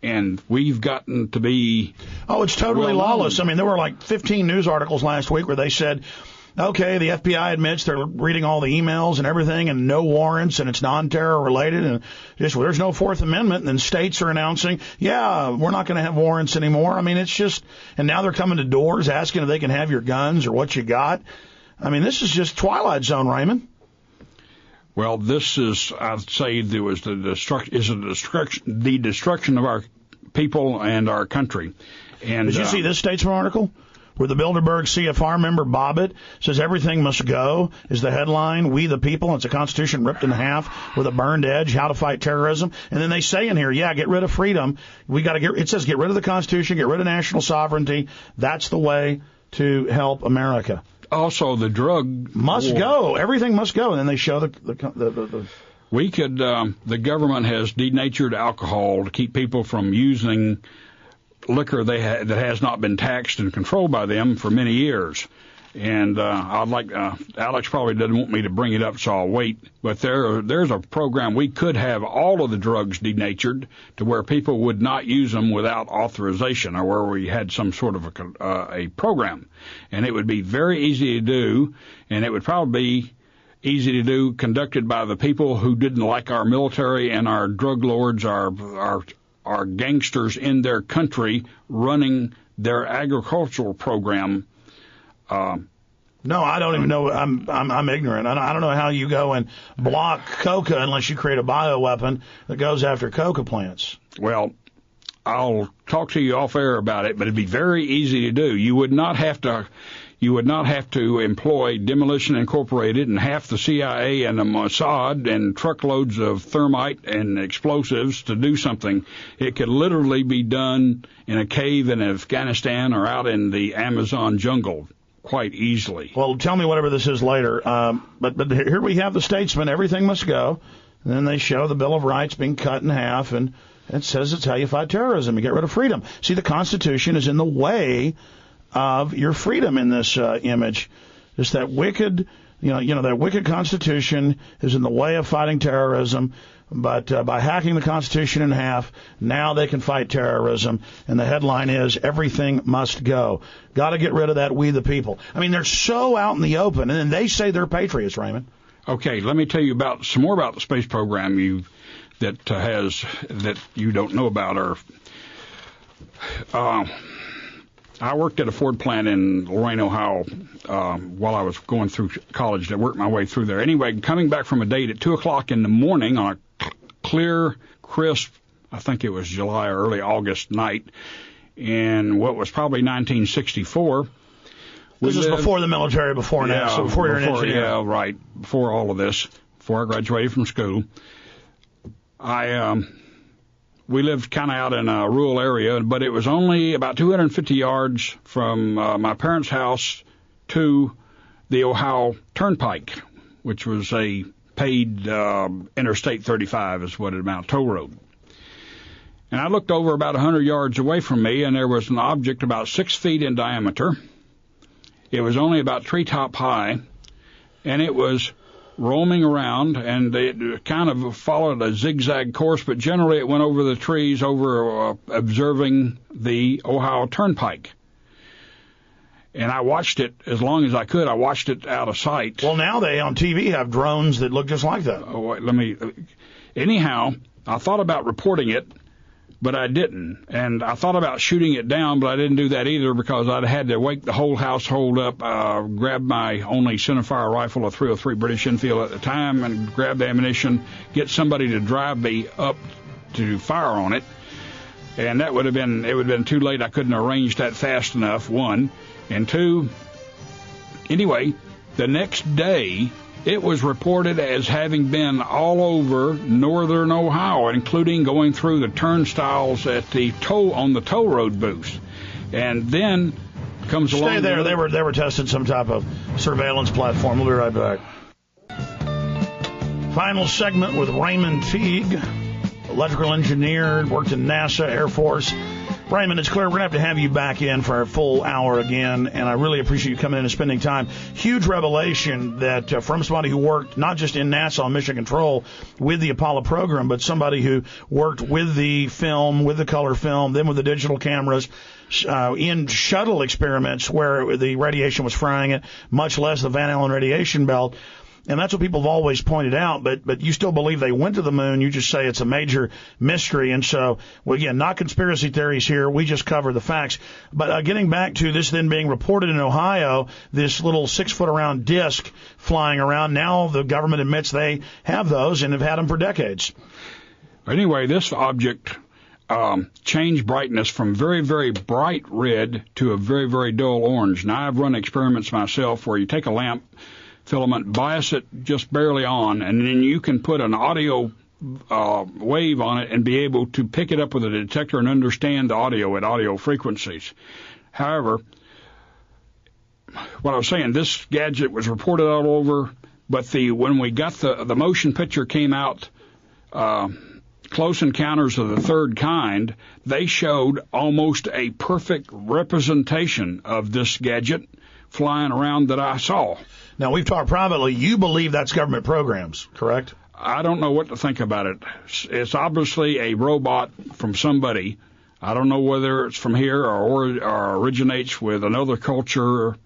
and we've gotten to be... Oh, it's totally lawless. I mean, there were like 15 news articles last week where they said, okay, the FBI admits they're reading all the emails and everything and no warrants and it's non-terror related and just there's no Fourth Amendment, and then states are announcing, yeah, we're not going to have warrants anymore. I mean, it's just, and now they're coming to doors asking if they can have your guns or what you got. I mean, this is just Twilight Zone, Raymond. Well, this is, I'd say, there was the destruction of our people and our country. And did you see this Statesman article where the Bilderberg CFR member Bobbitt says everything must go is the headline, We the People, and it's a Constitution ripped in half with a burned edge, how to fight terrorism. And then they say in here, yeah, get rid of freedom. We got to it says get rid of the Constitution, get rid of national sovereignty. That's the way to help America. Also, the drug must war. go. Everything must go. And then they show the we could, the government has denatured alcohol to keep people from using liquor that has not been taxed and controlled by them for many years. And I'd like, Alex probably doesn't want me to bring it up, so I'll wait. But there's a program. We could have all of the drugs denatured to where people would not use them without authorization, or where we had some sort of a program. And it would be very easy to do, and it would probably be easy to do, conducted by the people who didn't like our military and our drug lords, our gangsters in their country running their agricultural program. No, I don't even know. I'm ignorant. I don't know how you go and block coca unless you create a bioweapon that goes after coca plants. Well, I'll talk to you off air about it, but it'd be very easy to do. You would not have to employ Demolition Incorporated and half the CIA and the Mossad and truckloads of thermite and explosives to do something. It could literally be done in a cave in Afghanistan or out in the Amazon jungle quite easily. Well, tell me whatever this is later. But here we have the Statesman, everything must go. And then they show the Bill of Rights being cut in half, and it says it's how you fight terrorism. You get rid of freedom. See, the Constitution is in the way of your freedom in this image. It's that wicked, that wicked Constitution is in the way of fighting terrorism. But by hacking the Constitution in half, now they can fight terrorism. And the headline is, everything must go. Got to get rid of that We the People. I mean, they're so out in the open, and then they say they're patriots, Raymond. Okay, let me tell you some more about the space program that you don't know about. I worked at a Ford plant in Lorain, Ohio, while I was going through college. I worked my way through there. Anyway, coming back from a date at 2 o'clock in the morning on a clear, crisp, I think it was July or early August night, in what was probably 1964. This is before the military, before NASA, before you're an engineer. Yeah, right, before all of this, before I graduated from school. We lived kind of out in a rural area, but it was only about 250 yards from my parents' house to the Ohio Turnpike, which was a paid Interstate 35 is what it amounted, toll road. And I looked over about 100 yards away from me, and there was an object about 6 feet in diameter. It was only about treetop high, and it was roaming around, and it kind of followed a zigzag course, but generally it went over the trees, observing the Ohio Turnpike. And I watched it as long as I could. I watched it out of sight. Well, now they on TV have drones that look just like that. Anyhow, I thought about reporting it, but I didn't. And I thought about shooting it down, but I didn't do that either because I'd had to wake the whole household up, grab my only centerfire rifle, a .303 British Enfield at the time, and grab the ammunition, get somebody to drive me up to fire on it. And it would have been too late. I couldn't arrange that fast enough, one. And two, anyway, the next day, it was reported as having been all over northern Ohio, including going through the turnstiles at on the toll road booths. And then comes along. Stay there. They were testing some type of surveillance platform. We'll be right back. Final segment with Raymond Teague, electrical engineer, worked in NASA, Air Force. Raymond, it's clear we're going to have you back in for a full hour again, and I really appreciate you coming in and spending time. Huge revelation that from somebody who worked not just in NASA on mission control with the Apollo program, but somebody who worked with the film, with the color film, then with the digital cameras, in shuttle experiments where the radiation was frying it, much less the Van Allen radiation belt. And that's what people have always pointed out, but you still believe they went to the moon. You just say it's a major mystery. And so, well, again, not conspiracy theories here. We just cover the facts. But getting back to this then being reported in Ohio, this little 6-foot-around disc flying around, now the government admits they have those and have had them for decades. Anyway, this object changed brightness from very, very bright red to a very, very dull orange. Now, I've run experiments myself where you take a lamp filament, bias it just barely on, and then you can put an audio wave on it and be able to pick it up with a detector and understand the audio at audio frequencies. However, what I was saying, this gadget was reported all over, but when we got the motion picture came out, Close Encounters of the Third Kind, they showed almost a perfect representation of this gadget flying around that I saw. Now, we've talked privately. You believe that's government programs, correct? I don't know what to think about it. It's obviously a robot from somebody. I don't know whether it's from here or originates with another culture.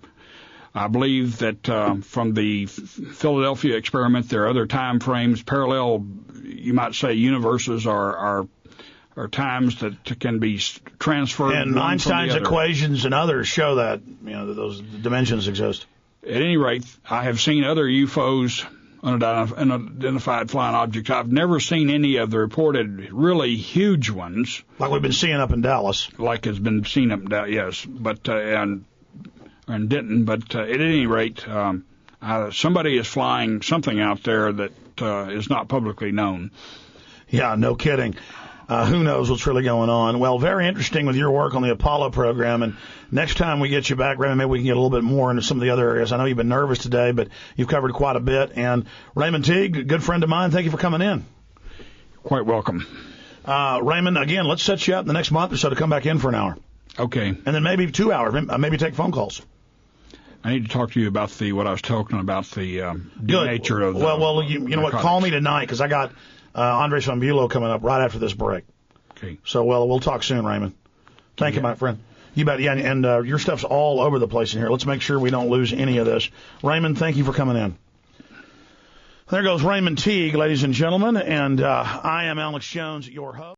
I believe that from the Philadelphia experiment, there are other time frames, parallel, you might say, universes are times that can be transferred. And Einstein's equations and others show that, that those dimensions exist. At any rate, I have seen other UFOs, unidentified flying objects. I've never seen any of the reported really huge ones. Like we've been seeing up in Dallas. Like has been seen up in Dallas, yes. But, and Denton. But at any rate, somebody is flying something out there that is not publicly known. Yeah, no kidding. Who knows what's really going on? Well, very interesting with your work on the Apollo program. And next time we get you back, Raymond, maybe we can get a little bit more into some of the other areas. I know you've been nervous today, but you've covered quite a bit. And Raymond Teague, good friend of mine, thank you for coming in. Quite welcome. Raymond, again, let's set you up the next month or so to come back in for an hour. Okay. And then maybe 2 hours, maybe take phone calls. I need to talk to you about what I was talking about, the nature of the Well, you know what? Call me tonight because I got Andres Van Bulow coming up right after this break. Okay. So, we'll talk soon, Raymond. Thank you, my friend. You bet. Yeah, and your stuff's all over the place in here. Let's make sure we don't lose any of this. Raymond, thank you for coming in. There goes Raymond Teague, ladies and gentlemen, and I am Alex Jones, your host.